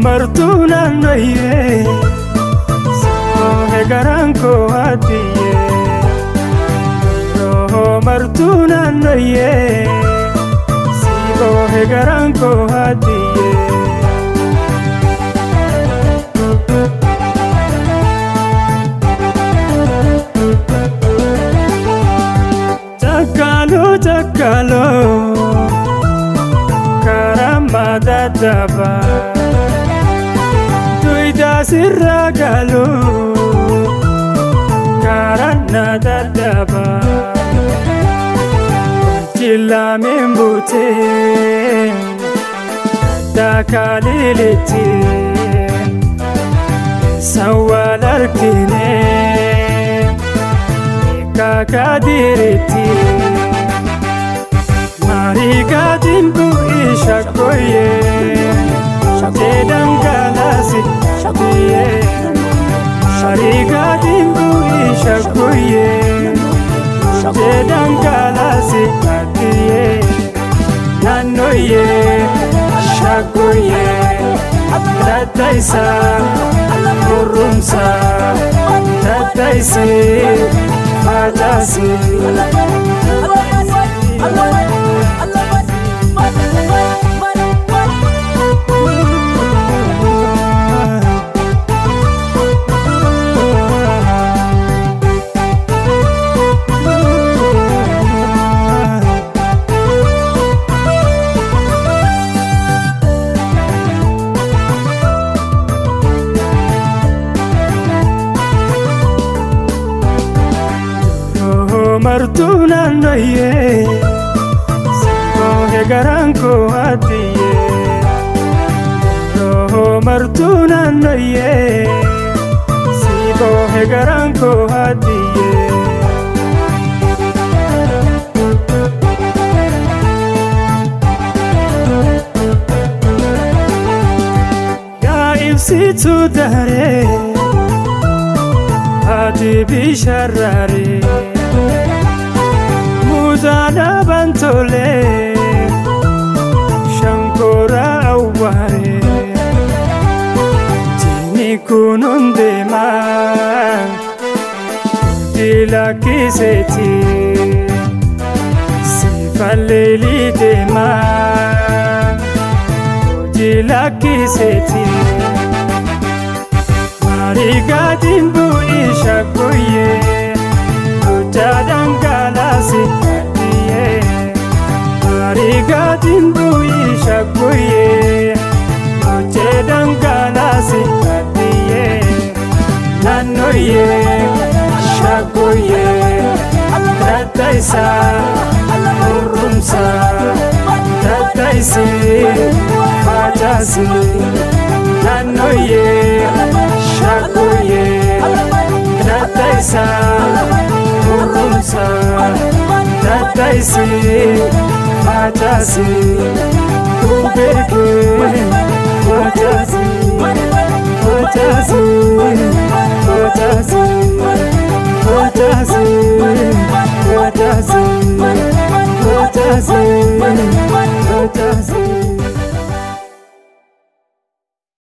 martuna noye Sohe garanko hatiye Roho martuna noye Sibohe garanko hatiye Takalo Karama dadaba Tuida sirragalo Karana dadaba Jilla membute Dakaliliti Sawalarkine Kakadiriti Marigatin bu ishakoye Jedam galasi diye Marigatin bu ishakoye Jedam galasi diye Nanoye shakoye Tataisa Kurumsa Tataisi Fatasi Martuna noye Sibohe garanko hatiye Roho martuna noye Sibohe garanko hatiye Ya ibsitu dare Hati bisharare Muzana bantole Shankora aware Jini kununde ma Dila kiseti Sifaleli dema Dila kiseti Marigatin bu ishakoye Jadam galasi diye Marigatin bu ishakoye Jedam galasi diye Nanoye shakoye Tataisa Kurumsa Tataisi Fatasi Nanoye shakoye Tataisa Kurumsa Tataisi Fatasi Kubeke Fatasi Fatasi Fatasi